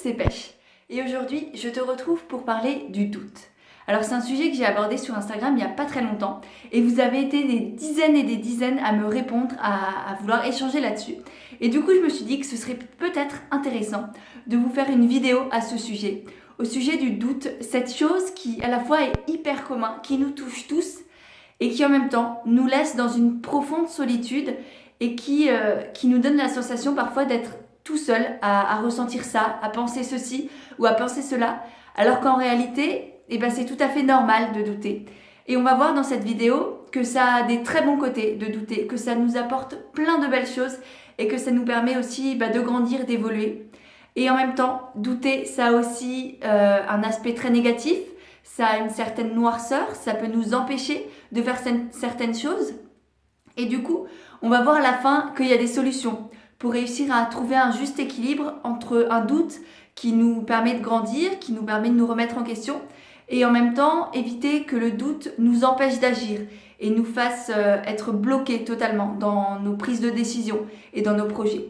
c'est Pêche. Et aujourd'hui, je te retrouve pour parler du doute. Alors c'est un sujet que j'ai abordé sur Instagram il n'y a pas très longtemps et vous avez été des dizaines et des dizaines à me répondre, à vouloir échanger là-dessus. Et du coup, je me suis dit que ce serait peut-être intéressant de vous faire une vidéo à ce sujet, au sujet du doute, cette chose qui à la fois est hyper commun, qui nous touche tous et qui en même temps nous laisse dans une profonde solitude et qui nous donne la sensation parfois d'être tout seul à ressentir ça, à penser ceci ou à penser cela, alors qu'en réalité, c'est tout à fait normal de douter. Et on va voir dans cette vidéo que ça a des très bons côtés de douter, que ça nous apporte plein de belles choses et que ça nous permet aussi de grandir, d'évoluer. Et en même temps, douter, ça a aussi un aspect très négatif, ça a une certaine noirceur, ça peut nous empêcher de faire certaines choses. Et du coup, on va voir à la fin qu'il y a des solutions pour réussir à trouver un juste équilibre entre un doute qui nous permet de grandir, qui nous permet de nous remettre en question, et en même temps éviter que le doute nous empêche d'agir et nous fasse être bloqués totalement dans nos prises de décision et dans nos projets.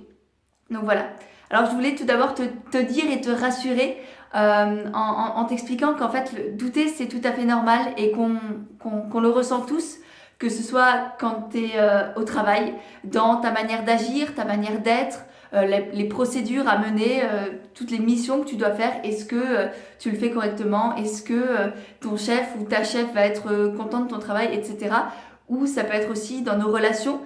Donc voilà. Alors je voulais tout d'abord te dire et te rassurer en t'expliquant qu'en fait le douter c'est tout à fait normal et qu'on le ressent tous, que ce soit quand tu es au travail, dans ta manière d'agir, ta manière d'être, les procédures à mener, toutes les missions que tu dois faire, est-ce que tu le fais correctement, est-ce que ton chef ou ta chef va être content de ton travail, etc. Ou ça peut être aussi dans nos relations,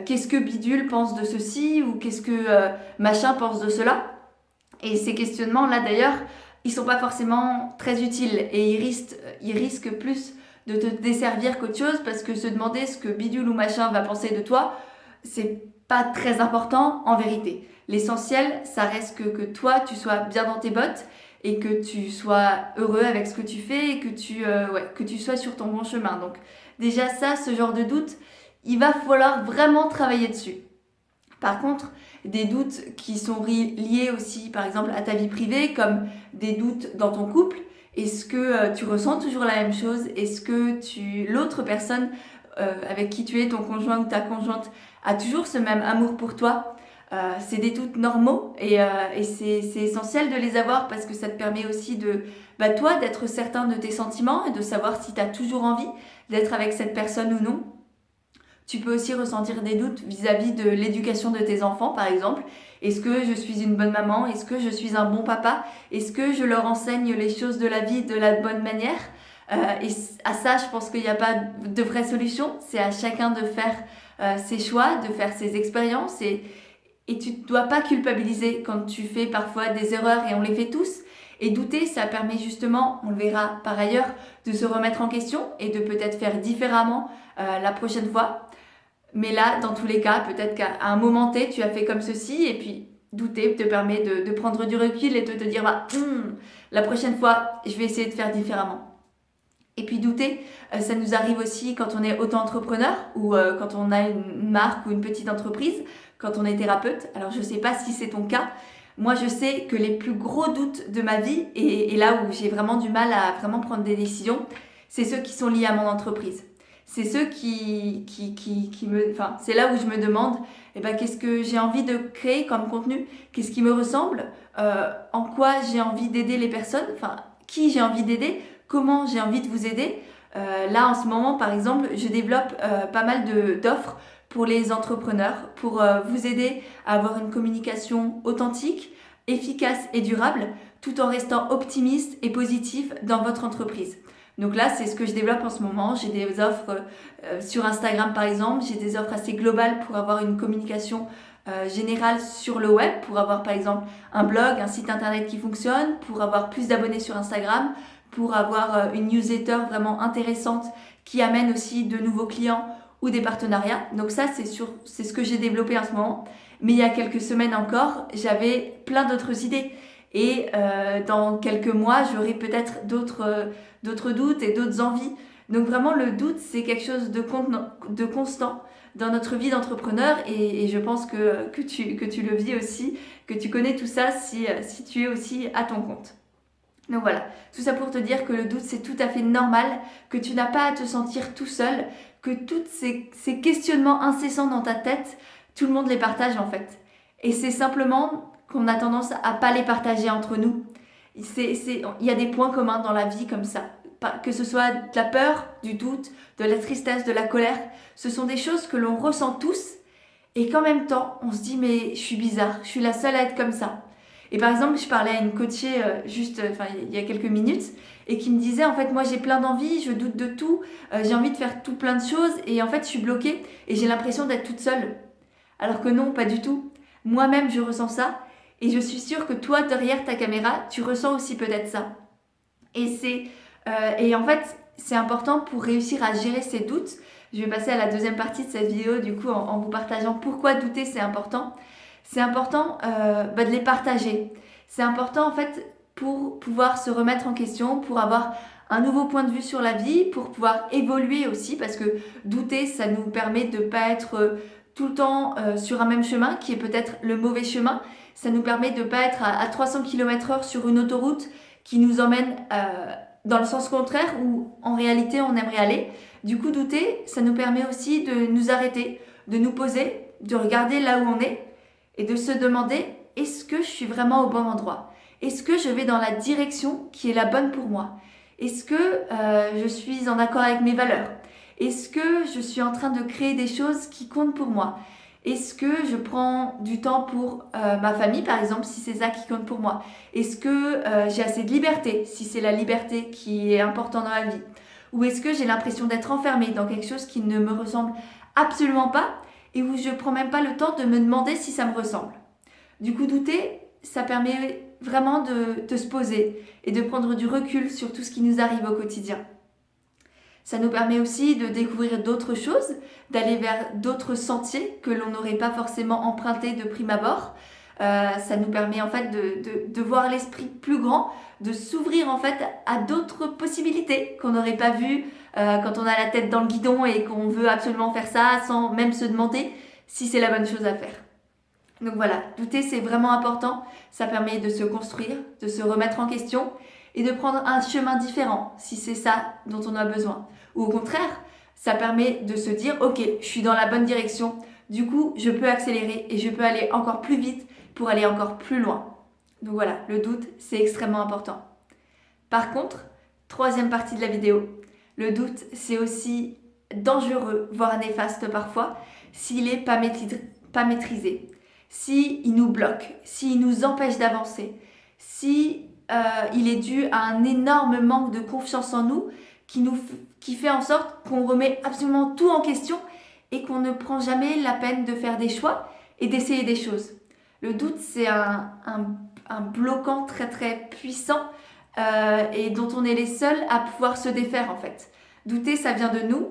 qu'est-ce que bidule pense de ceci ou qu'est-ce que machin pense de cela. Et ces questionnements-là d'ailleurs, ils sont pas forcément très utiles et ils risquent plus de te desservir qu'autre chose, parce que se demander ce que bidule ou machin va penser de toi, c'est pas très important en vérité. L'essentiel, ça reste que toi, tu sois bien dans tes bottes et que tu sois heureux avec ce que tu fais et que tu sois sur ton bon chemin. Donc déjà ça, ce genre de doute, il va falloir vraiment travailler dessus. Par contre, des doutes qui sont liés aussi, par exemple, à ta vie privée, comme des doutes dans ton couple, est-ce que tu ressens toujours la même chose? Est-ce que l'autre personne avec qui tu es, ton conjoint ou ta conjointe, a toujours ce même amour pour toi? C'est des doutes normaux et c'est essentiel de les avoir parce que ça te permet aussi toi, d'être certain de tes sentiments et de savoir si tu as toujours envie d'être avec cette personne ou non. Tu peux aussi ressentir des doutes vis-à-vis de l'éducation de tes enfants, par exemple. Est-ce que je suis une bonne maman? Est-ce que je suis un bon papa? Est-ce que je leur enseigne les choses de la vie de la bonne manière? Et à ça, je pense qu'il n'y a pas de vraie solution. C'est à chacun de faire ses choix, de faire ses expériences. Et tu ne dois pas culpabiliser quand tu fais parfois des erreurs, et on les fait tous. Et douter, ça permet justement, on le verra par ailleurs, de se remettre en question et de peut-être faire différemment la prochaine fois. Mais là, dans tous les cas, peut-être qu'à un moment T, tu as fait comme ceci et puis douter te permet de prendre du recul et de te dire la prochaine fois, je vais essayer de faire différemment. Et puis douter, ça nous arrive aussi quand on est auto-entrepreneur ou quand on a une marque ou une petite entreprise, quand on est thérapeute. Alors je ne sais pas si c'est ton cas. Moi, je sais que les plus gros doutes de ma vie et là où j'ai vraiment du mal à vraiment prendre des décisions, c'est ceux qui sont liés à mon entreprise. C'est ceux c'est là où je me demande, qu'est-ce que j'ai envie de créer comme contenu, qu'est-ce qui me ressemble, en quoi j'ai envie d'aider les personnes, qui j'ai envie d'aider, comment j'ai envie de vous aider. Là, en ce moment, par exemple, je développe pas mal d'offres pour les entrepreneurs, pour vous aider à avoir une communication authentique, efficace et durable, tout en restant optimiste et positif dans votre entreprise. Donc là, c'est ce que je développe en ce moment. J'ai des offres sur Instagram, par exemple. J'ai des offres assez globales pour avoir une communication générale sur le web, pour avoir, par exemple, un blog, un site internet qui fonctionne, pour avoir plus d'abonnés sur Instagram, pour avoir une newsletter vraiment intéressante qui amène aussi de nouveaux clients ou des partenariats. Donc ça, c'est ce que j'ai développé en ce moment. Mais il y a quelques semaines encore, j'avais plein d'autres idées. Et dans quelques mois, j'aurai peut-être d'autres doutes et d'autres envies. Donc vraiment, le doute, c'est quelque chose de constant dans notre vie d'entrepreneur et je pense que tu le vis aussi, que tu connais tout ça si tu es aussi à ton compte. Donc voilà, tout ça pour te dire que le doute, c'est tout à fait normal, que tu n'as pas à te sentir tout seul, que tous ces questionnements incessants dans ta tête, tout le monde les partage en fait. Et c'est simplement qu'on a tendance à pas les partager entre nous. Il y a des points communs dans la vie comme ça. Que ce soit de la peur, du doute, de la tristesse, de la colère, ce sont des choses que l'on ressent tous et qu'en même temps, on se dit mais je suis bizarre, je suis la seule à être comme ça. Et par exemple, je parlais à une coachée il y a quelques minutes et qui me disait en fait moi j'ai plein d'envies, je doute de tout, j'ai envie de faire tout plein de choses et en fait je suis bloquée et j'ai l'impression d'être toute seule. Alors que non, pas du tout. Moi-même je ressens ça et je suis sûre que toi derrière ta caméra, tu ressens aussi peut-être ça. Et en fait, c'est important pour réussir à gérer ces doutes. Je vais passer à la deuxième partie de cette vidéo du coup en vous partageant pourquoi douter c'est important. C'est important de les partager. C'est important en fait pour pouvoir se remettre en question, pour avoir un nouveau point de vue sur la vie, pour pouvoir évoluer aussi parce que douter ça nous permet de ne pas être tout le temps sur un même chemin qui est peut-être le mauvais chemin. Ça nous permet de ne pas être à 300 km/h sur une autoroute qui nous emmène dans le sens contraire où en réalité on aimerait aller. Du coup douter ça nous permet aussi de nous arrêter, de nous poser, de regarder là où on est et de se demander est-ce que je suis vraiment au bon endroit? Est-ce que je vais dans la direction qui est la bonne pour moi? Est-ce que je suis en accord avec mes valeurs? Est-ce que je suis en train de créer des choses qui comptent pour moi? Est-ce que je prends du temps pour ma famille par exemple si c'est ça qui compte pour moi? Est-ce que j'ai assez de liberté si c'est la liberté qui est importante dans ma vie? Ou est-ce que j'ai l'impression d'être enfermée dans quelque chose qui ne me ressemble absolument pas et où je ne prends même pas le temps de me demander si ça me ressemble? Du coup, douter, ça permet vraiment de se poser et de prendre du recul sur tout ce qui nous arrive au quotidien. Ça nous permet aussi de découvrir d'autres choses, d'aller vers d'autres sentiers que l'on n'aurait pas forcément empruntés de prime abord. Ça nous permet en fait de voir l'esprit plus grand, de s'ouvrir en fait à d'autres possibilités qu'on n'aurait pas vues quand on a la tête dans le guidon et qu'on veut absolument faire ça sans même se demander si c'est la bonne chose à faire. Donc voilà, douter c'est vraiment important, ça permet de se construire, de se remettre en question et de prendre un chemin différent si c'est ça dont on a besoin. Ou au contraire, ça permet de se dire ok, je suis dans la bonne direction, du coup je peux accélérer et je peux aller encore plus vite pour aller encore plus loin. Donc voilà, le doute c'est extrêmement important. Par contre, troisième partie de la vidéo, le doute c'est aussi dangereux, voire néfaste parfois, s'il n'est pas maîtrisé. S'il nous bloque, s'il nous empêche d'avancer, si il est dû à un énorme manque de confiance en nous qui fait en sorte qu'on remet absolument tout en question et qu'on ne prend jamais la peine de faire des choix et d'essayer des choses. Le doute, c'est un bloquant très très puissant et dont on est les seuls à pouvoir se défaire en fait. Douter, ça vient de nous,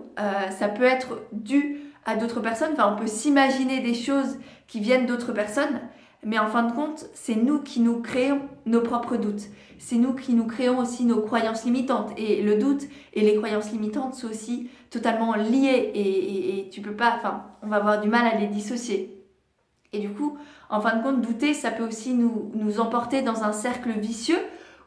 ça peut être dû à d'autres personnes, enfin on peut s'imaginer des choses qui viennent d'autres personnes, mais en fin de compte, c'est nous qui nous créons nos propres doutes. C'est nous qui nous créons aussi nos croyances limitantes. Et le doute et les croyances limitantes sont aussi totalement liés et tu peux pas, enfin, on va avoir du mal à les dissocier. Et du coup, en fin de compte, douter, ça peut aussi nous emporter dans un cercle vicieux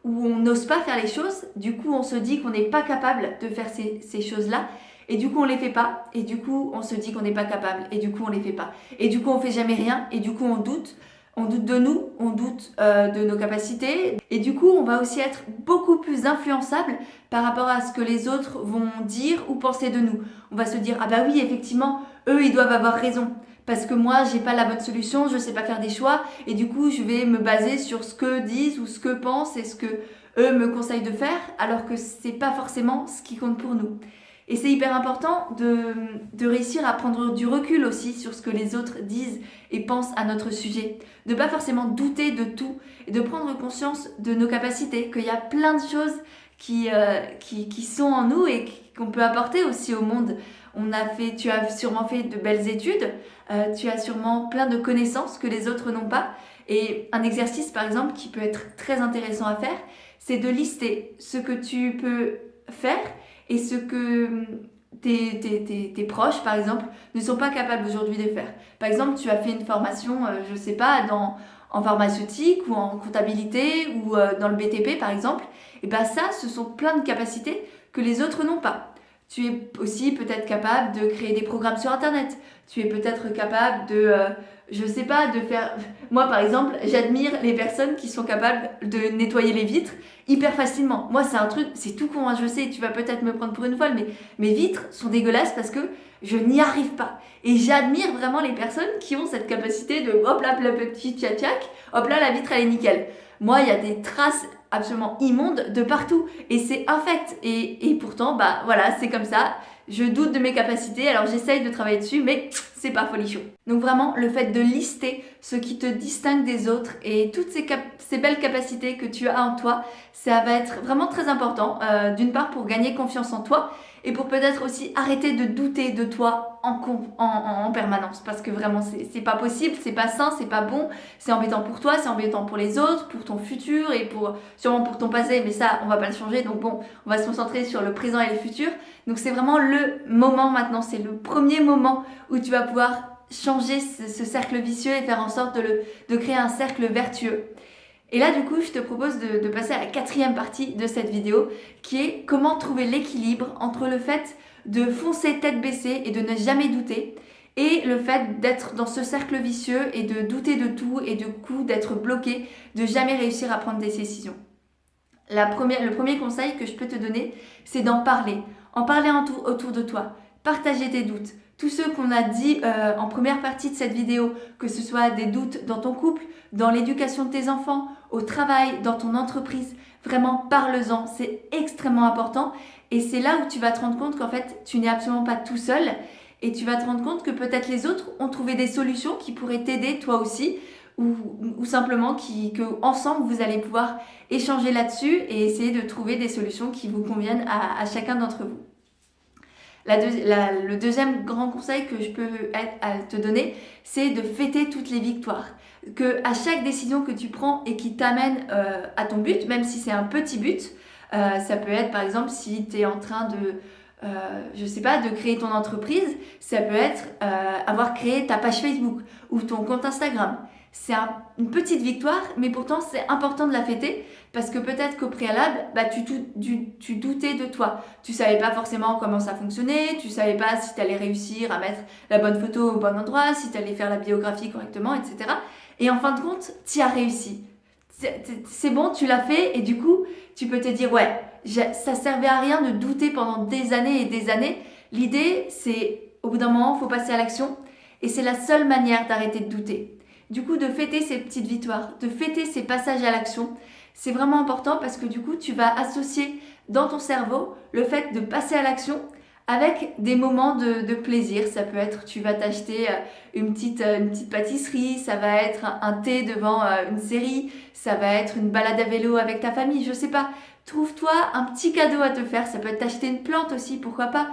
où on n'ose pas faire les choses. Du coup, on se dit qu'on n'est pas capable de faire ces choses-là. Et du coup, on les fait pas. Et du coup, on se dit qu'on n'est pas capable. Et du coup, on les fait pas. Et du coup, on fait jamais rien. Et du coup, on doute. On doute de nous. On doute de nos capacités. Et du coup, on va aussi être beaucoup plus influençable par rapport à ce que les autres vont dire ou penser de nous. On va se dire, ah bah oui, effectivement, eux, ils doivent avoir raison. Parce que moi, j'ai pas la bonne solution, je sais pas faire des choix. Et du coup, je vais me baser sur ce que disent ou ce que pensent et ce que eux me conseillent de faire. Alors que c'est pas forcément ce qui compte pour nous. Et c'est hyper important de réussir à prendre du recul aussi sur ce que les autres disent et pensent à notre sujet. De pas forcément douter de tout et de prendre conscience de nos capacités, qu'il y a plein de choses qui sont en nous et qu'on peut apporter aussi au monde. Tu as sûrement fait de belles études, tu as sûrement plein de connaissances que les autres n'ont pas. Et un exercice par exemple qui peut être très intéressant à faire, c'est de lister ce que tu peux faire et ce que tes proches, par exemple, ne sont pas capables aujourd'hui de faire. Par exemple, tu as fait une formation, je ne sais pas, en pharmaceutique ou en comptabilité ou dans le BTP, par exemple. Et bien ça, ce sont plein de capacités que les autres n'ont pas. Tu es aussi peut-être capable de créer des programmes sur Internet. Tu es peut-être capable de, je sais pas, de faire... Moi, par exemple, j'admire les personnes qui sont capables de nettoyer les vitres hyper facilement. Moi, c'est un truc, c'est tout con, hein, je sais, tu vas peut-être me prendre pour une folle, mais mes vitres sont dégueulasses parce que je n'y arrive pas. Et j'admire vraiment les personnes qui ont cette capacité de, hop là, le petit tchac, hop là, la vitre, elle est nickel. Moi, il y a des traces absolument immondes de partout et c'est infect. Et pourtant, bah voilà, c'est comme ça. Je doute de mes capacités, alors j'essaye de travailler dessus, mais c'est pas folichon. Donc vraiment, le fait de lister ce qui te distingue des autres et toutes ces belles capacités que tu as en toi, ça va être vraiment très important. D'une part pour gagner confiance en toi et pour peut-être aussi arrêter de douter de toi en permanence. Parce que vraiment, c'est pas possible, c'est pas sain, c'est pas bon, c'est embêtant pour toi, c'est embêtant pour les autres, pour ton futur et sûrement pour ton passé, mais ça, on va pas le changer. Donc bon, on va se concentrer sur le présent et le futur. Donc c'est vraiment le moment maintenant, c'est le premier moment où tu vas pouvoir changer ce cercle vicieux et faire en sorte de créer un cercle vertueux. Et là du coup je te propose de passer à la 4e partie de cette vidéo qui est comment trouver l'équilibre entre le fait de foncer tête baissée et de ne jamais douter et le fait d'être dans ce cercle vicieux et de douter de tout et du coup d'être bloqué, de jamais réussir à prendre des décisions. Le premier conseil que je peux te donner, c'est d'en parler. En parler autour de toi. Partager tes doutes. Tous ceux qu'on a dit en première partie de cette vidéo, que ce soit des doutes dans ton couple, dans l'éducation de tes enfants, au travail, dans ton entreprise, vraiment parle-en, c'est extrêmement important et c'est là où tu vas te rendre compte qu'en fait tu n'es absolument pas tout seul et tu vas te rendre compte que peut-être les autres ont trouvé des solutions qui pourraient t'aider toi aussi ou simplement que ensemble vous allez pouvoir échanger là-dessus et essayer de trouver des solutions qui vous conviennent à chacun d'entre vous. Le deuxième grand conseil que je peux te donner, c'est de fêter toutes les victoires. Que à chaque décision que tu prends et qui t'amène à ton but, même si c'est un petit but, ça peut être par exemple si tu es en train de créer ton entreprise, ça peut être avoir créé ta page Facebook ou ton compte Instagram. C'est une petite victoire, mais pourtant c'est important de la fêter parce que peut-être qu'au préalable, tu doutais de toi. Tu savais pas forcément comment ça fonctionnait, tu savais pas si tu allais réussir à mettre la bonne photo au bon endroit, si tu allais faire la biographie correctement, etc. Et en fin de compte, tu as réussi. C'est bon, tu l'as fait et du coup, tu peux te dire ouais, ça servait à rien de douter pendant des années et des années. L'idée, c'est au bout d'un moment, il faut passer à l'action et c'est la seule manière d'arrêter de douter. Du coup, de fêter ces petites victoires, de fêter ces passages à l'action, c'est vraiment important parce que du coup, tu vas associer dans ton cerveau le fait de passer à l'action avec des moments de plaisir. Ça peut être, tu vas t'acheter une petite pâtisserie, ça va être un thé devant une série, ça va être une balade à vélo avec ta famille, je sais pas. Trouve-toi un petit cadeau à te faire, ça peut être t'acheter une plante aussi, pourquoi pas.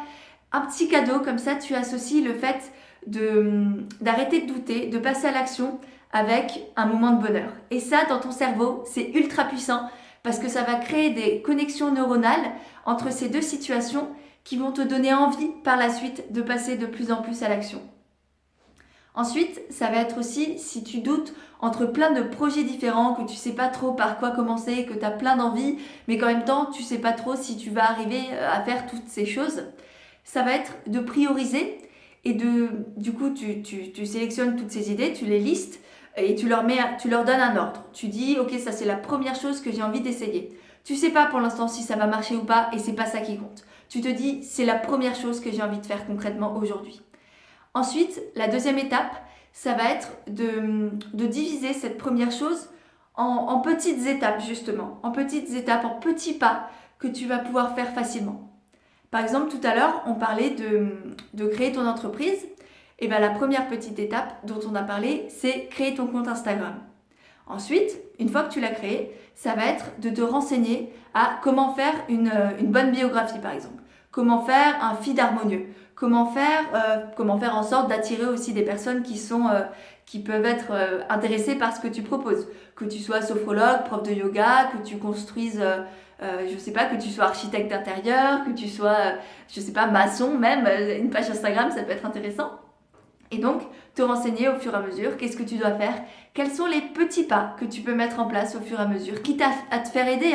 Un petit cadeau, comme ça tu associes le fait d'arrêter de douter, de passer à l'action avec un moment de bonheur. Et ça, dans ton cerveau, c'est ultra puissant parce que ça va créer des connexions neuronales entre ces deux situations qui vont te donner envie par la suite de passer de plus en plus à l'action. Ensuite, ça va être aussi si tu doutes entre plein de projets différents, que tu sais pas trop par quoi commencer, que tu as plein d'envies, mais qu'en même temps, tu sais pas trop si tu vas arriver à faire toutes ces choses. Ça va être de prioriser et du coup, tu sélectionnes toutes ces idées, tu les listes et tu leur donnes un ordre. Tu dis, ok, ça c'est la première chose que j'ai envie d'essayer. Tu sais pas pour l'instant si ça va marcher ou pas et c'est pas ça qui compte. Tu te dis, c'est la première chose que j'ai envie de faire concrètement aujourd'hui. Ensuite, la deuxième étape, ça va être de diviser cette première chose en petites étapes justement, en petites étapes, en petits pas que tu vas pouvoir faire facilement. Par exemple, tout à l'heure, on parlait de créer ton entreprise. Et bien la première petite étape dont on a parlé, c'est créer ton compte Instagram. Ensuite, une fois que tu l'as créé, ça va être de te renseigner à comment faire une bonne biographie par exemple. Comment faire un feed harmonieux. Comment faire en sorte d'attirer aussi des personnes qui peuvent être intéressées par ce que tu proposes. Que tu sois sophrologue, prof de yoga, que tu construises... que tu sois architecte d'intérieur, que tu sois, maçon même, une page Instagram, ça peut être intéressant. Et donc, te renseigner au fur et à mesure, qu'est-ce que tu dois faire, quels sont les petits pas que tu peux mettre en place au fur et à mesure, quitte à te faire aider.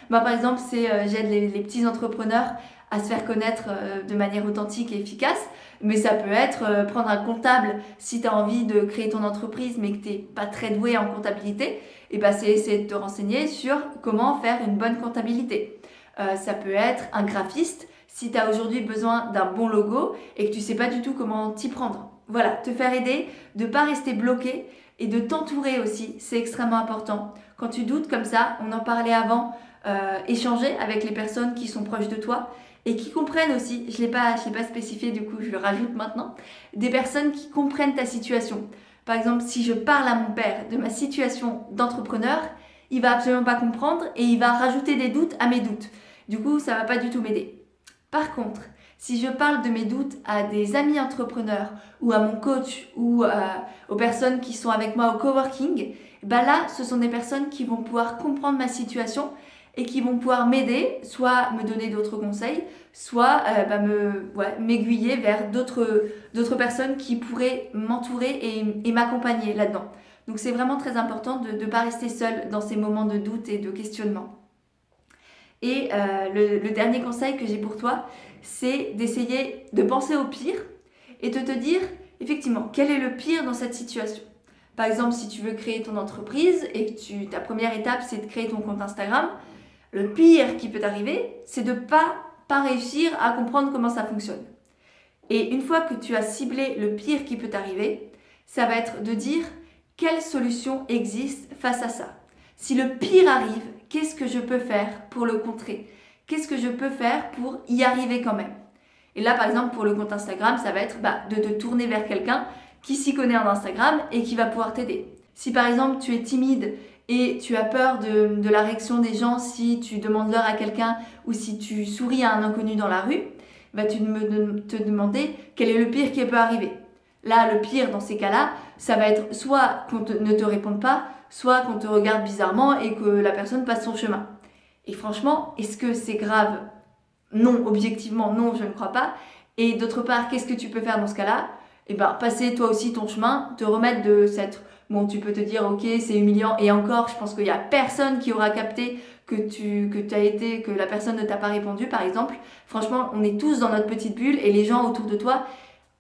Moi, par exemple, j'aide les petits entrepreneurs à se faire connaître de manière authentique et efficace. Mais ça peut être prendre un comptable si tu as envie de créer ton entreprise mais que tu n'es pas très doué en comptabilité. Et ben c'est essayer de te renseigner sur comment faire une bonne comptabilité. Ça peut être un graphiste si tu as aujourd'hui besoin d'un bon logo et que tu ne sais pas du tout comment t'y prendre. Voilà, te faire aider, de ne pas rester bloqué et de t'entourer aussi, c'est extrêmement important. Quand tu doutes comme ça, on en parlait avant, échanger avec les personnes qui sont proches de toi et qui comprennent aussi, je l'ai pas spécifié du coup je le rajoute maintenant, des personnes qui comprennent ta situation. Par exemple, si je parle à mon père de ma situation d'entrepreneur, il va absolument pas comprendre et il va rajouter des doutes à mes doutes. Du coup, ça va pas du tout m'aider. Par contre, si je parle de mes doutes à des amis entrepreneurs ou à mon coach ou aux personnes qui sont avec moi au coworking, bah là, ce sont des personnes qui vont pouvoir comprendre ma situation et qui vont pouvoir m'aider, soit me donner d'autres conseils, soit m'aiguiller vers d'autres personnes qui pourraient m'entourer et m'accompagner là-dedans. Donc c'est vraiment très important de ne pas rester seul dans ces moments de doute et de questionnement. Et le dernier conseil que j'ai pour toi, c'est d'essayer de penser au pire et de te dire, effectivement, quel est le pire dans cette situation. Par exemple, si tu veux créer ton entreprise et que ta première étape, c'est de créer ton compte Instagram, le pire qui peut t'arriver, c'est de pas réussir à comprendre comment ça fonctionne. Et une fois que tu as ciblé le pire qui peut t'arriver, ça va être de dire quelle solution existe face à ça. Si le pire arrive, qu'est-ce que je peux faire pour le contrer? Qu'est-ce que je peux faire pour y arriver quand même? Et là, par exemple, pour le compte Instagram, ça va être de te tourner vers quelqu'un qui s'y connaît en Instagram et qui va pouvoir t'aider. Si par exemple, tu es timide et tu as peur de la réaction des gens si tu demandes l'heure à quelqu'un ou si tu souris à un inconnu dans la rue, tu te demander quel est le pire qui peut arriver. Là, le pire dans ces cas-là, ça va être soit qu'on ne te réponde pas, soit qu'on te regarde bizarrement et que la personne passe son chemin. Et franchement, est-ce que c'est grave? Non, objectivement, non, je ne crois pas. Et d'autre part, qu'est-ce que tu peux faire dans ce cas-là? Passer toi aussi ton chemin, te remettre de cette... Bon, tu peux te dire, ok, c'est humiliant. Et encore, je pense qu'il n'y a personne qui aura capté que la personne ne t'a pas répondu, par exemple. Franchement, on est tous dans notre petite bulle et les gens autour de toi,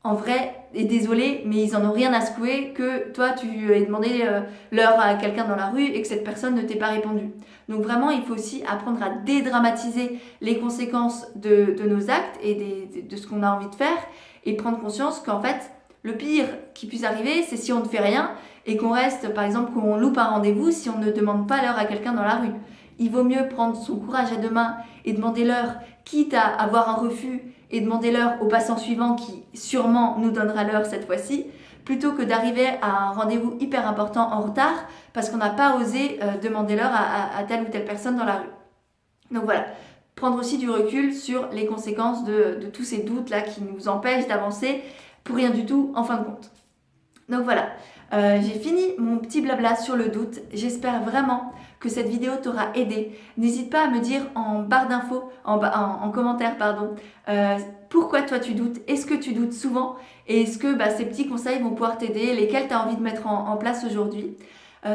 en vrai, et désolé, mais ils en ont rien à secouer que toi, tu aies demandé l'heure à quelqu'un dans la rue et que cette personne ne t'ait pas répondu. Donc vraiment, il faut aussi apprendre à dédramatiser les conséquences de nos actes et de ce qu'on a envie de faire et prendre conscience qu'en fait, le pire qui puisse arriver, c'est si on ne fait rien et qu'on reste, par exemple, qu'on loupe un rendez-vous si on ne demande pas l'heure à quelqu'un dans la rue. Il vaut mieux prendre son courage à deux mains et demander l'heure, quitte à avoir un refus et demander l'heure au passant suivant qui sûrement nous donnera l'heure cette fois-ci, plutôt que d'arriver à un rendez-vous hyper important en retard parce qu'on n'a pas osé demander l'heure à telle ou telle personne dans la rue. Donc voilà, prendre aussi du recul sur les conséquences de tous ces doutes-là qui nous empêchent d'avancer pour rien du tout en fin de compte. Donc voilà, j'ai fini mon petit blabla sur le doute. J'espère vraiment que cette vidéo t'aura aidé. N'hésite pas à me dire en barre d'infos, en commentaire, pourquoi toi tu doutes, est-ce que tu doutes souvent et est-ce que ces petits conseils vont pouvoir t'aider, lesquels tu as envie de mettre en place aujourd'hui.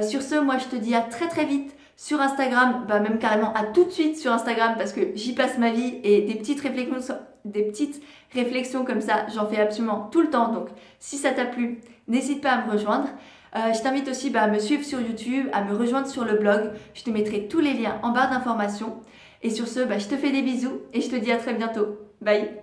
Sur ce, moi je te dis à très très vite sur Instagram, même carrément à tout de suite sur Instagram parce que j'y passe ma vie et des petites réflexions comme ça, j'en fais absolument tout le temps. Donc si ça t'a plu, n'hésite pas à me rejoindre. Je t'invite aussi à me suivre sur YouTube, à me rejoindre sur le blog. Je te mettrai tous les liens en barre d'informations. Et sur ce, je te fais des bisous et je te dis à très bientôt. Bye!